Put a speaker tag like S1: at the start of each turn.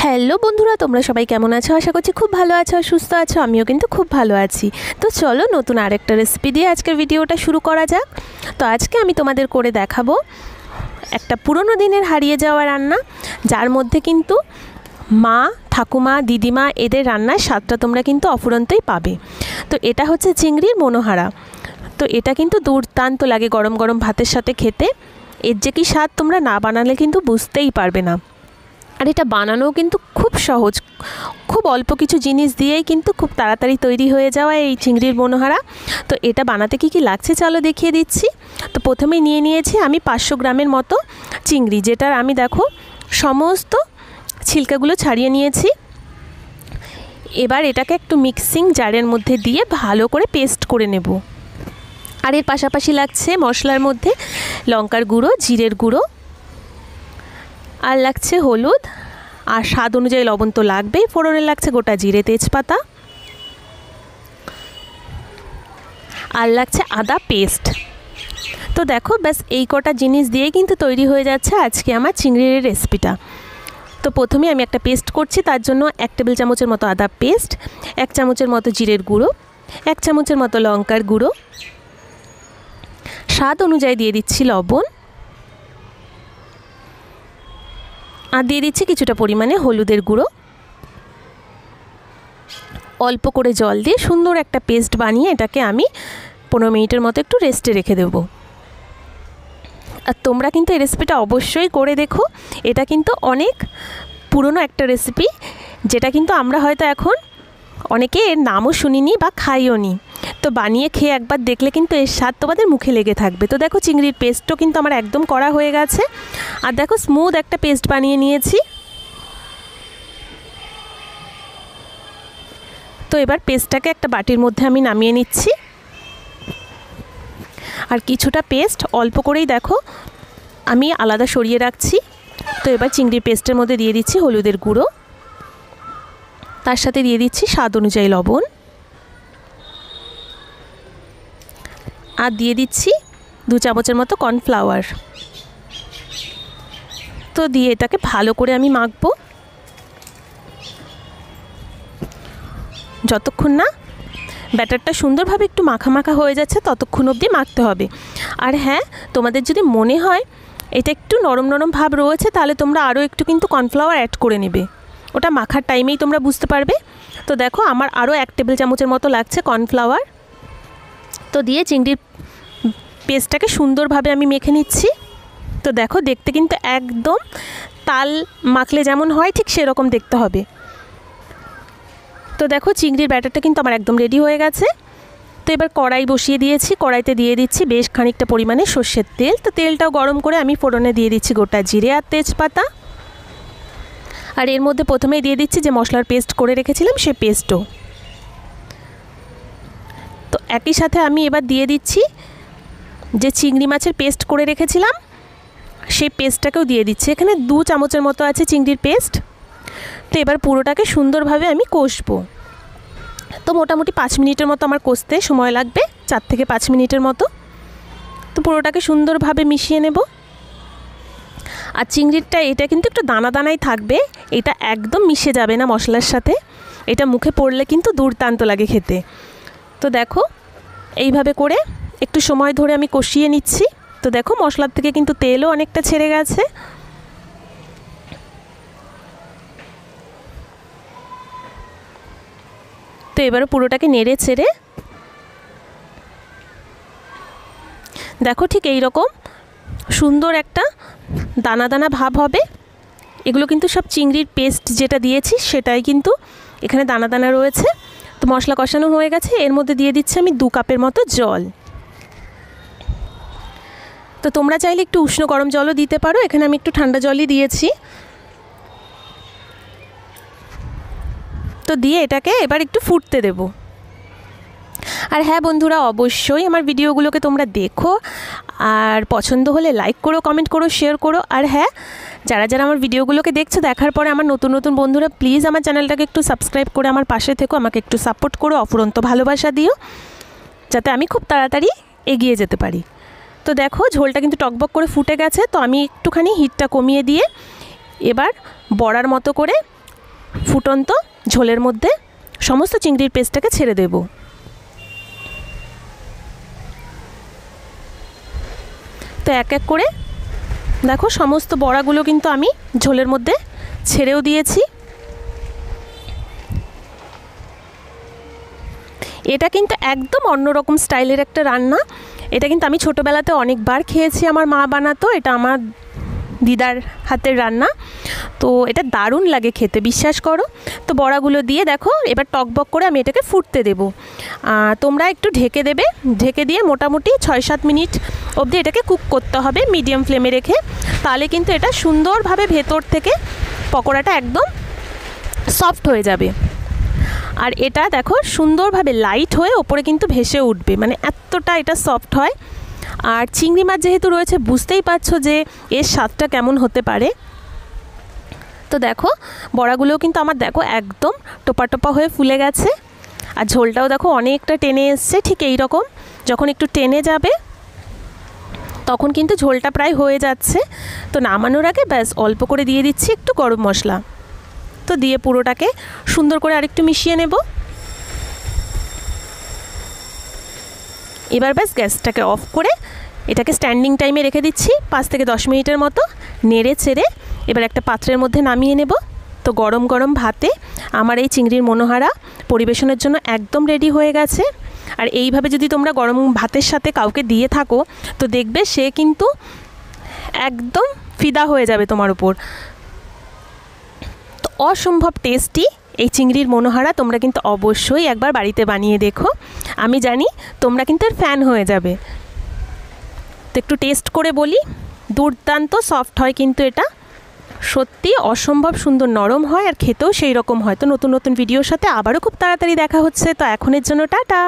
S1: Hello বন্ধুরা, তোমরা সবাই কেমন আছো? আশা করছি খুব ভালো আছো আর সুস্থ আছো। আমিও কিন্তু খুব ভালো আছি। তো চলো নতুন আরেকটা রেসিপি দিয়ে আজকের ভিডিওটা শুরু করা যাক। তো আজকে আমি তোমাদের করে দেখাবো একটা পুরনো দিনের হারিয়ে যাওয়া রান্না, যার মধ্যে কিন্তু মা, ঠাকুমা, দিদিমা এদের রান্নার স্বাদটা তোমরা কিন্তু অফুরন্তই পাবে। তো এটা হচ্ছে চিংড়ির মনোহারা। তো এটা কিন্তু দুর্দান্ত লাগে গরম গরম ভাতের সাথে খেতে। এর যে কি স্বাদ তোমরা না বানালে কিন্তু বুঝতেই পারবে না। আর এটা বানানোও কিন্তু খুব সহজ, খুব অল্প কিছু জিনিস দিয়েই কিন্তু খুব তাড়াতাড়ি তৈরি হয়ে যাওয়া এই চিংড়ির মনোহারা। তো এটা বানাতে কি কি লাগছে চলো দেখিয়ে দিচ্ছি। তো প্রথমেই নিয়ে নিয়েছি আমি 500 গ্রামের মতো চিংড়ি, যেটার আমি দেখো সমস্ত ছিলকাগুলো ছাড়িয়ে নিয়েছি। এবার এটাকে একটু মিক্সিং জারের মধ্যে দিয়ে ভালো করে পেস্ট করে নেব। আর এর পাশাপাশি লাগছে মশলার মধ্যে লঙ্কার গুঁড়ো, জিরের গুঁড়ো, আর লাগছে হলুদ, আর স্বাদ অনুযায়ী লবণ তো লাগবেই। ফোড়নে লাগছে গোটা জিরে, তেজপাতা, আর লাগছে আদা পেস্ট। তো দেখো ব্যাস এই কটা জিনিস দিয়েই কিন্তু তৈরি হয়ে যাচ্ছে আজকে আমার চিংড়ির রেসিপিটা। তো প্রথমে আমি একটা পেস্ট করছি, তার জন্য 1 টেবিল চামচের মতো আদা পেস্ট, 1 চামচের মতো জিরের গুঁড়ো, 1 চামচের মতো লঙ্কার গুঁড়ো, স্বাদ অনুযায়ী দিয়ে দিচ্ছি লবণ, আর দিয়ে দিচ্ছি কিছুটা পরিমাণে হলুদের গুঁড়ো। অল্প করে জল দিয়ে সুন্দর একটা পেস্ট বানিয়ে এটাকে আমি 15 মিনিটের মতো একটু রেস্টে রেখে দেব। আর তোমরা কিন্তু এই রেসিপিটা অবশ্যই করে দেখো। এটা কিন্তু অনেক পুরনো একটা রেসিপি, যেটা কিন্তু আমরা হয়তো এখন অনেকে এর নামও শুনিনি বা খাইও নি। তো বানিয়ে খেয়ে একবার দেখলে কিন্তু এর স্বাদ তোমাদের মুখে লেগে থাকবে। তো দেখো চিংড়ির পেস্টও কিন্তু আমার একদম করা হয়ে গেছে। আর দেখো স্মুথ একটা পেস্ট বানিয়ে নিয়েছি। তো এবার পেস্টটাকে একটা বাটির মধ্যে আমি নামিয়ে নিচ্ছি। আর কিছুটা পেস্ট অল্প করেই দেখো আমি আলাদা সরিয়ে রাখছি। তো এবার চিংড়ির পেস্টের মধ্যে দিয়ে দিচ্ছি হলুদের গুঁড়ো, তার সাথে দিয়ে দিচ্ছি স্বাদ অনুযায়ী লবণ, আর দিয়ে দিচ্ছি 2 চামচের মতো কর্নফ্লাওয়ার। তো দিয়ে এটাকে ভালো করে আমি মাখবো, যতক্ষণ না ব্যাটারটা সুন্দরভাবে একটু মাখা মাখা হয়ে যাচ্ছে ততক্ষণ অবধি মাখতে হবে। আর হ্যাঁ, তোমাদের যদি মনে হয় এটা একটু নরম নরম ভাব রয়েছে, তাহলে তোমরা আরও একটু কিন্তু কর্নফ্লাওয়ার অ্যাড করে নেবে। ওটা মাখার টাইমেই তোমরা বুঝতে পারবে। তো দেখো আমার আরও 1 টেবিল চামচের মতো লাগছে কর্নফ্লাওয়ার। তো দিয়ে চিংড়ির পেস্টটাকে সুন্দরভাবে আমি মেখে নিচ্ছি। তো দেখো দেখতে কিন্তু একদম তাল মাখলে যেমন হয় ঠিক সেরকম দেখতে হবে। তো দেখো চিংড়ির ব্যাটারটা কিন্তু আমার একদম রেডি হয়ে গেছে। তো এবার কড়াই বসিয়ে দিয়েছি, কড়াইতে দিয়ে দিচ্ছি বেশ খানিকটা পরিমাণে সর্ষের তেল। তো তেলটাও গরম করে আমি ফোড়নে দিয়ে দিচ্ছি গোটা জিরে আর তেজপাতা। আর এর মধ্যে প্রথমেই দিয়ে দিচ্ছি যে মশলার পেস্ট করে রেখেছিলাম সেই পেস্টও। তো একই সাথে আমি এবার দিয়ে দিচ্ছি যে চিংড়ি মাছের পেস্ট করে রেখেছিলাম সেই পেস্টটাকেও দিয়ে দিচ্ছি। এখানে 2 চামচের মতো আছে চিংড়ির পেস্ট। তো এবার পুরোটাকে সুন্দরভাবে আমি কষবো। তো মোটামুটি 5 মিনিটের মতো আমার কষতে সময় লাগবে, 4 থেকে 5 মিনিটের মতো। তো পুরোটাকে সুন্দরভাবে মিশিয়ে নেব। আর চিংড়িটা এটা কিন্তু একটু দানা দানাই থাকবে, এটা একদম মিশে যাবে না মশলার সাথে। এটা মুখে পড়লে কিন্তু দুর্দান্ত লাগে খেতে। তো দেখো এইভাবে করে একটু সময় ধরে আমি কষিয়ে নিচ্ছি। তো দেখো মশলার থেকে কিন্তু তেলও অনেকটা ছেড়ে গেছে। তো এবারে পুরোটাকে নেড়ে ছেড়ে দেখো ঠিক এই রকম সুন্দর একটা দানা দানা ভাব হবে। এগুলো কিন্তু সব চিংড়ির পেস্ট যেটা দিয়েছি সেটাই কিন্তু এখানে দানা দানা রয়েছে। তো মশলা কষানো হয়ে গেছে, এর মধ্যে দিয়ে দিচ্ছি আমি 2 কাপের মতো জল। তো তোমরা চাইলে একটু উষ্ণ গরম জলও দিতে পারো, এখানে আমি একটু ঠান্ডা জলই দিয়েছি। তো দিয়ে এটাকে এবার একটু ফুটতে দেব। আর হ্যাঁ বন্ধুরা, অবশ্যই আমার ভিডিওগুলোকে তোমরা দেখো, আর পছন্দ হলে লাইক করো, কমেন্ট করো, শেয়ার করো। আর হ্যাঁ, যারা যারা আমার ভিডিওগুলোকে দেখছো, দেখার পরে আমার নতুন নতুন বন্ধুরা প্লিজ আমার চ্যানেলটাকে একটু সাবস্ক্রাইব করে আমার পাশে থেকো, আমাকে একটু সাপোর্ট করো, অফুরন্ত ভালোবাসা দিও, যাতে আমি খুব তাড়াতাড়ি এগিয়ে যেতে পারি। তো দেখো ঝোলটা কিন্তু টকবক করে ফুটে গেছে। তো আমি একটুখানি হিটটা কমিয়ে দিয়ে এবার বড়ার মতো করে ফুটন্ত ঝোলের মধ্যে সমস্ত চিংড়ির পেস্টটাকে ছেড়ে দেব। তো এক এক করে দেখো সমস্ত বড়াগুলো কিন্তু আমি ঝোলের মধ্যে ছেড়েও দিয়েছি। এটা কিন্তু একদম অন্যরকম স্টাইলের একটা রান্না। এটা কিন্তু আমি ছোটোবেলাতে অনেকবার খেয়েছি, আমার মা বানাতো, এটা আমার দিদার হাতের রান্না। তো এটা দারুণ লাগে খেতে, বিশ্বাস করো। তো বড়াগুলো দিয়ে দেখো এবার টকবক করে আমি এটাকে ফুটতে দেব। তোমরা একটু ঢেকে দেবে, ঢেকে দিয়ে মোটামুটি 6-7 মিনিট অবধি এটাকে কুক করতে হবে মিডিয়াম ফ্লেমে রেখে। তাহলে কিন্তু এটা সুন্দরভাবে ভেতর থেকে পকোড়াটা একদম সফট হয়ে যাবে। আর এটা দেখো সুন্দরভাবে লাইট হয়ে ওপরে কিন্তু ভেসে উঠবে, মানে এতটা এটা সফট হয়। আর চিংড়ি মাছ যেহেতু রয়েছে বুঝতেই পারছো যে এর স্বাদটা কেমন হতে পারে। তো দেখো বড়াগুলোও কিন্তু আমার দেখো একদম টোপা টোপা হয়ে ফুলে গেছে। আর ঝোলটাও দেখো অনেকটা টেনে এসছে। ঠিক এই রকম যখন একটু টেনে যাবে তখন কিন্তু ঝোলটা প্রায় হয়ে যাচ্ছে। তো নামানোর আগে ব্যাস অল্প করে দিয়ে দিচ্ছি একটু গরম মশলা। তো দিয়ে পুরোটাকে সুন্দর করে আরেকটু মিশিয়ে নেব। এবার ব্যাস গ্যাসটাকে অফ করে এটাকে স্ট্যান্ডিং টাইমে রেখে দিচ্ছি 5 থেকে 10 মিনিটের মতো। নেড়ে চেড়ে এবার একটা পাত্রের মধ্যে নামিয়ে নেব। তো গরম গরম ভাতে আমার এই চিংড়ির মনোহারা পরিবেশনের জন্য একদম রেডি হয়ে গেছে। আর এইভাবে যদি তোমরা গরম ভাতের সাথে কাউকে দিয়ে থাকো তো দেখবে সে কিন্তু একদম ফিদা হয়ে যাবে তোমার উপর। তো অসম্ভব টেস্টি এই চিংড়ির মনোহারা তোমরা কিন্তু অবশ্যই একবার বাড়িতে বানিয়ে দেখো, আমি জানি তোমরা কিন্তু এর ফ্যান হয়ে যাবে। তো একটু টেস্ট করে বলি, দুর্দান্ত সফট হয় কিন্তু এটা, সত্যি অসম্ভব সুন্দর নরম হয় আর খেতেও সেই রকম হয়। তো নতুন নতুন ভিডিওর সাথে আবারও খুব তাড়াতাড়ি দেখা হচ্ছে। তো এখনের জন্য টাটা।